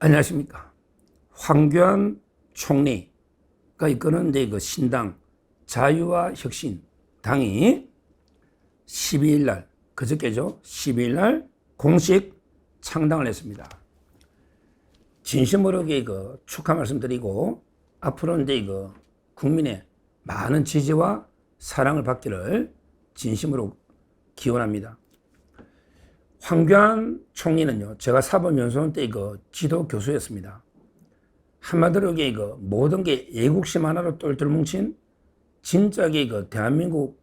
안녕하십니까. 황교안 총리가 이끄는 이제 그 신당 자유와 혁신 당이 12일 날, 그저께죠. 12일 날 공식 창당을 했습니다. 진심으로 그 축하 말씀드리고 앞으로 이제 그 국민의 많은 지지와 사랑을 받기를 진심으로 기원합니다. 황교안 총리는요, 제가 사법연수원 때 지도 교수였습니다. 한마디로 모든 게 애국심 하나로 똘똘 뭉친 진짜 대한민국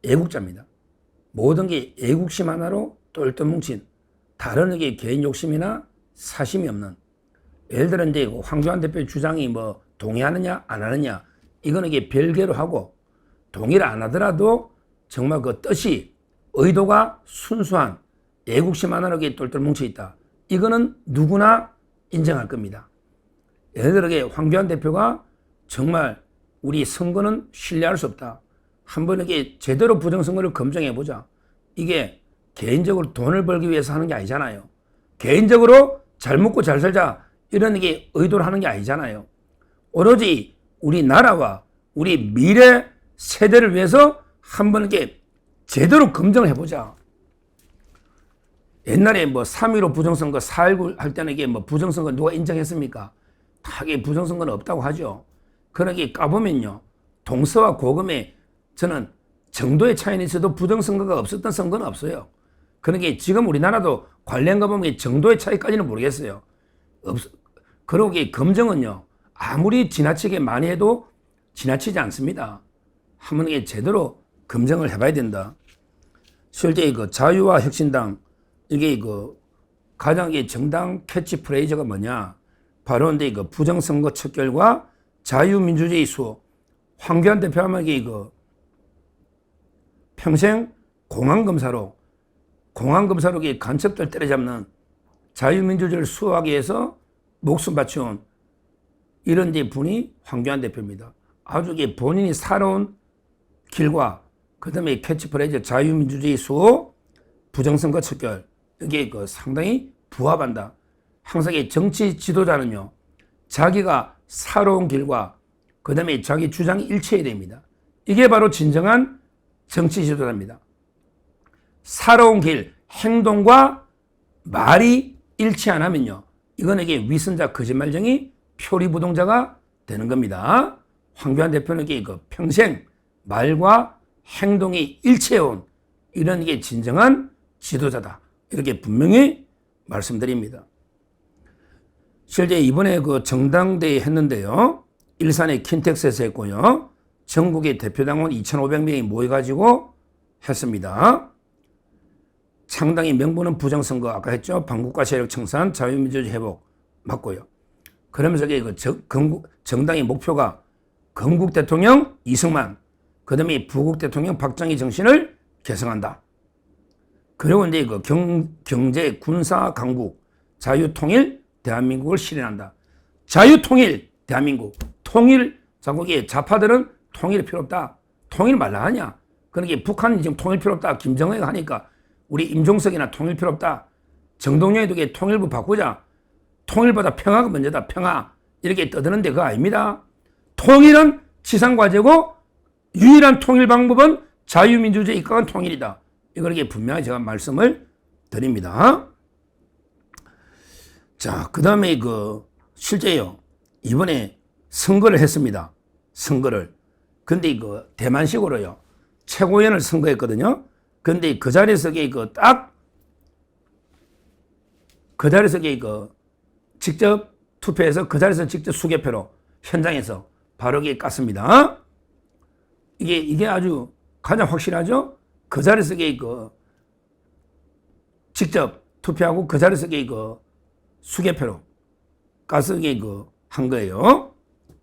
애국자입니다. 모든 게 애국심 하나로 똘똘 뭉친 다른 개인 욕심이나 사심이 없는, 예를 들어 이제 황교안 대표 주장이 동의하느냐 안 하느냐 이거는 별개로 하고, 동의를 안 하더라도 정말 그 뜻이 의도가 순수한 애국심 하나로 똘똘 뭉쳐 있다. 이거는 누구나 인정할 겁니다. 예를 들어 황교안 대표가 정말 우리 선거는 신뢰할 수 없다. 한번 제대로 부정선거를 검증해 보자. 이게 개인적으로 돈을 벌기 위해서 하는 게 아니잖아요. 개인적으로 잘 먹고 잘 살자 이런 의도를 하는 게 아니잖아요. 오로지 우리 나라와 우리 미래 세대를 위해서 한번 제대로 검증을 해보자. 옛날에 3.15 부정선거, 4.19 할 때는 부정선거 누가 인정했습니까? 다 부정선거는 없다고 하죠. 그러게 까보면요, 동서와 고금에 저는 정도의 차이는 있어도 부정선거가 없었던 선거는 없어요. 그러게 지금 우리나라도 관련 거 보면 정도의 차이까지는 모르겠어요. 그러고 검증은요, 아무리 지나치게 많이 해도 지나치지 않습니다. 한번 제대로 검증을 해봐야 된다. 실제 자유와 혁신당, 이게 가장 정당 캐치프레이즈가 뭐냐? 바로 근데 부정선거 척결과 자유민주주의 수호. 황교안 대표 하면 평생 공안검사로 간첩들 때려잡는 자유민주주의를 수호하기 위해서 목숨 바쳐온 이런 분이 황교안 대표입니다. 아주 본인이 살아온 길과 그 다음에 캐치프레이즈 자유민주주의 수호, 부정선거 척결, 이게 상당히 부합한다. 항상 정치 지도자는요, 자기가 살아온 길과 그 다음에 자기 주장이 일치해야 됩니다. 이게 바로 진정한 정치 지도자입니다. 살아온 길, 행동과 말이 일치 안 하면요, 이건 위선자, 거짓말쟁이, 표리부동자가 되는 겁니다. 황교안 대표는 평생 말과 행동이 일치해온 이런 진정한 지도자다. 이렇게 분명히 말씀드립니다. 실제 이번에 정당대회 했는데요, 일산의 킨텍스에서 했고요, 전국의 대표당원 2,500명이 모여가지고 했습니다. 창당의 명분은 부정선거, 아까 했죠. 반국가 세력 청산, 자유민주주의 회복 맞고요. 그러면서 정당의 목표가 건국 대통령 이승만, 그 다음에 부국 대통령 박정희 정신을 계승한다. 그리고 이제 경제, 군사, 강국, 자유통일 대한민국을 실현한다. 자유통일 대한민국, 통일, 자국의 좌파들은 통일 필요 없다. 통일 말라 하냐? 그러니까 북한이 지금 통일 필요 없다. 김정은이가 하니까 우리 임종석이나 통일 필요 없다. 정동영이도 통일부 바꾸자. 통일보다 평화가 먼저다. 평화. 이렇게 떠드는데 그거 아닙니다. 통일은 지상과제고 유일한 통일 방법은 자유민주주의 입각한 통일이다. 이걸 분명히 제가 말씀을 드립니다. 자, 그 다음에 실제요, 이번에 선거를 했습니다. 선거를. 근데 대만식으로요, 최고위원을 선거했거든요. 근데 그 자리에서 그 자리에서 직접 투표해서 그 자리에서 직접 수개표로 현장에서 바로 깠습니다. 이게 아주 가장 확실하죠? 그 자리에서 직접 투표하고 그 자리에서 수개표로 가서 한 거예요.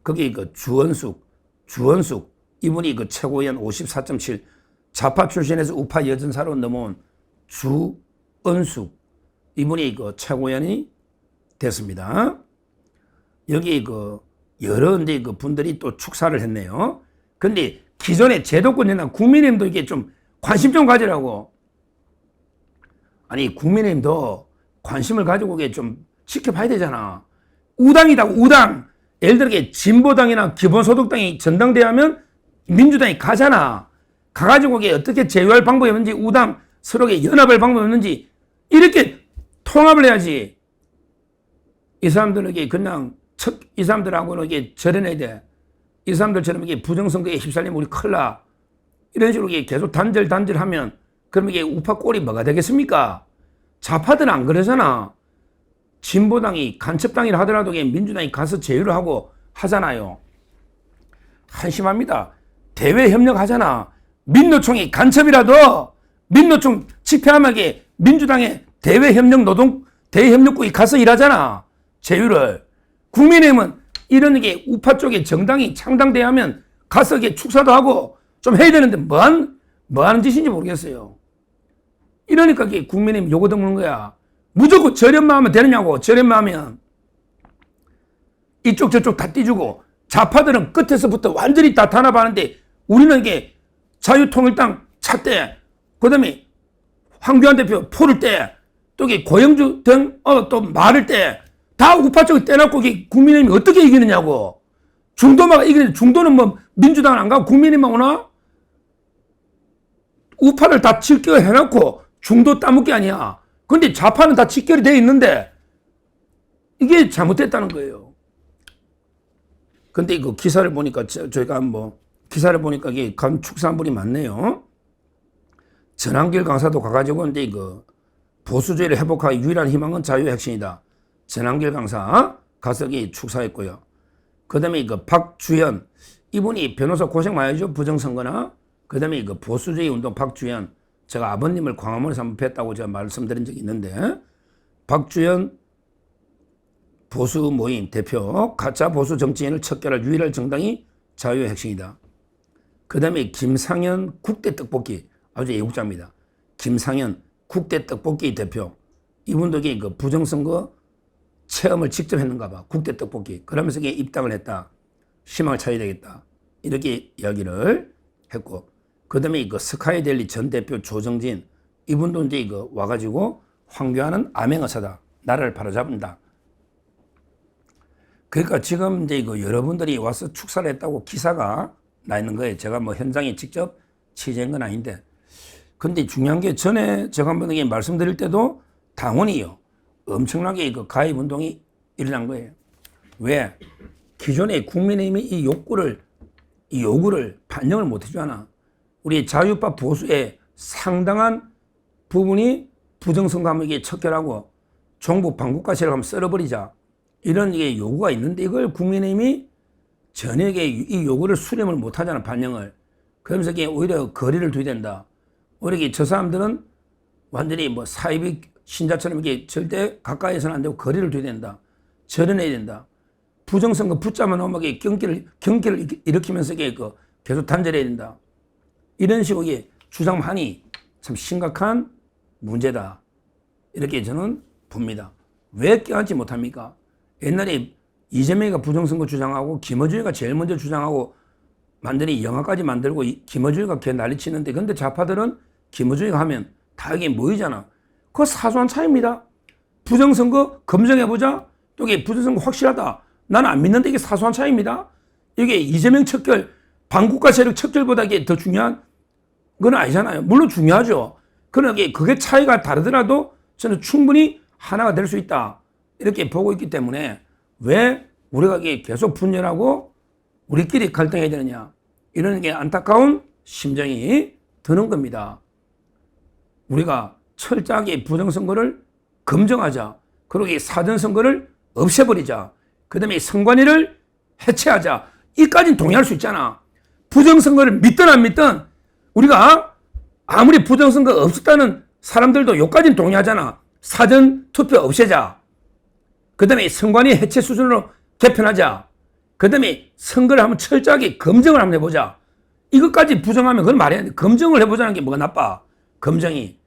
거기 주원숙 이분이 최고위원 54.7, 좌파 출신에서 우파 여전사로 넘어온 주은숙 이분이 최고위원이 됐습니다. 여기 여러 분들이 또 축사를 했네요. 근데 기존의 제도권 연합 국민의힘도 이게 좀 관심 좀 가지라고. 아니 국민의힘도 관심을 가지고 좀 지켜봐야 되잖아. 우당이다, 우당. 예를 들어 진보당이나 기본소득당이 전당대회 하면 민주당이 가잖아. 가가지고 어떻게 제휴할 방법이 없는지, 우당 서로 연합할 방법이 없는지 이렇게 통합을 해야지. 이 사람들에게 그냥 이 사람들하고는 절연해야 돼. 이 사람들처럼 부정선거에 휩쓸리면 우리 큰일 나. 이런 식으로 계속 단절하면 그러면 우파 꼴이 뭐가 되겠습니까? 좌파들은 안 그러잖아. 진보당이 간첩당이라 하더라도 민주당이 가서 제휴를 하고 하잖아요. 한심합니다. 대외 협력하잖아. 민노총이 간첩이라도 민노총 집회하면 민주당의 대외 협력 대외 협력국이 가서 일하잖아. 제휴를. 국민의힘은 이런 우파 쪽에 정당이 창당대하면 가서 축사도 하고 좀 해야 되는데 뭐 하는 짓인지 모르겠어요. 이러니까 국민의힘 요거 듣는 거야. 무조건 저렴만 하면 되느냐고. 저렴만 하면 이쪽 저쪽 다 띄주고 좌파들은 끝에서부터 완전히 다 탄압하는데 우리는 자유통일당 찼대. 그 다음에 황교안 대표 포를 때 또 고영주 등 또 말을 때 다 우파 쪽에 떼놓고 국민의힘이 어떻게 이기느냐고. 중도만 이기는데 중도는 뭐 민주당은 안 가고 국민의힘만 오나? 우파를 다 직결 해놓고 중도 따먹기 아니야. 근데 좌파는 다 직결이 돼 있는데 이게 잘못됐다는 거예요. 근데 그 기사를 보니까 저희가 기사를 보니까 이게 축산물이 많네요. 전한길 강사도 가가지고 이제 보수주의를 회복하기 유일한 희망은 자유의 핵심이다. 전한길 강사 가서 축사했고요. 그 다음에 박주연 이분이 변호사 고생 많이 하죠. 부정선거나 그 다음에 보수주의 운동 박주연 제가 아버님을 광화문에서 한번 뵀다고 제가 말씀드린 적이 있는데 박주연 보수 모임 대표 가짜 보수 정치인을 척결할 유일한 정당이 자유의 핵심이다. 그 다음에 김상현 국대 떡볶이 아주 애국자입니다. 김상현 국대 떡볶이 대표 이분도 부정선거 체험을 직접 했는가 봐. 국대 떡볶이 그러면서 입당을 했다. 희망을 찾아야 되겠다. 이렇게 이야기를 했고 그 다음에 스카이델리 전 대표 조정진 이분도 이제 와가지고 황교안은 암행어사다. 나라를 바로잡는다. 그러니까 지금 이제 여러분들이 와서 축사를 했다고 기사가 나 있는 거예요. 제가 현장에 직접 취재한 건 아닌데. 근데 중요한 게 전에 제가 한번 말씀드릴 때도 당원이요. 엄청나게 가입운동이 일어난 거예요. 왜? 기존에 국민의힘이 이 요구를 반영을 못 해주잖아. 우리 자유파 보수의 상당한 부분이 부정선거하면 척결하고 종북 반국가시를 한번 썰어버리자. 이런 요구가 있는데 이걸 국민의힘이 전혀 이 요구를 수렴을 못 하잖아, 반영을. 그러면서 오히려 거리를 두야 된다. 오히려 저 사람들은 완전히 사이비 신자처럼 절대 가까이서는 안 되고 거리를 두야 된다. 절연해야 된다. 부정선거 붙잡아 놓으면 경기를 일으키면서 계속 단절해야 된다. 이런 식으로 주장하니 참 심각한 문제다. 이렇게 저는 봅니다. 왜 껴안지 못합니까? 옛날에 이재명이가 부정선거 주장하고 김어준이가 제일 먼저 주장하고 완전히 영화까지 만들고 김어준이가 걔 난리치는데 근데 좌파들은 김어준이가 하면 다 이게 모이잖아. 그거 사소한 차이입니다. 부정선거 검증해보자. 또 이게 부정선거 확실하다. 나는 안 믿는데 이게 사소한 차이입니다. 이게 이재명 척결, 반국가 세력 척결보다 이게 더 중요한 건 아니잖아요. 물론 중요하죠. 그러나 그게 차이가 다르더라도 저는 충분히 하나가 될 수 있다. 이렇게 보고 있기 때문에 왜 우리가 계속 분열하고 우리끼리 갈등해야 되느냐. 이런 게 안타까운 심정이 드는 겁니다. 우리가 철저하게 부정선거를 검증하자. 그리고 사전선거를 없애버리자. 그 다음에 선관위를 해체하자. 이까지는 동의할 수 있잖아. 부정선거를 믿든 안 믿든 우리가 아무리 부정선거가 없었다는 사람들도 여기까지는 동의하잖아. 사전투표 없애자. 그 다음에 선관위 해체 수준으로 개편하자. 그 다음에 선거를 한번 철저하게 검증을 한번 해보자. 이것까지 부정하면 그건 말이 안 돼. 검증을 해보자는 게 뭐가 나빠. 검증이.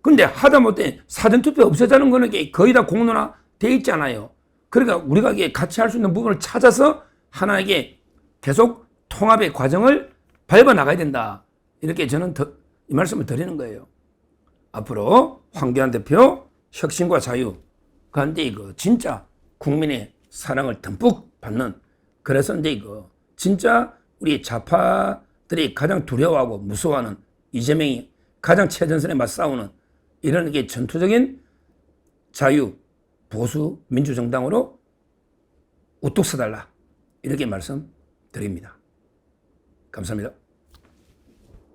근데 하다못해 사전투표 없애자는 거는 거의 다 공론화 돼 있잖아요. 그러니까 우리가 같이 할 수 있는 부분을 찾아서 하나에게 계속 통합의 과정을 밟아 나가야 된다. 이렇게 저는 이 말씀을 드리는 거예요. 앞으로 황교안 대표 혁신과 자유 그런데 이거 진짜 국민의 사랑을 듬뿍 받는, 그래서 이제 이거 진짜 우리 좌파들이 가장 두려워하고 무서워하는 이재명이 가장 최전선에 맞싸우는 이런 게 전투적인 자유 보수 민주정당으로 우뚝 서달라, 이렇게 말씀드립니다. 감사합니다.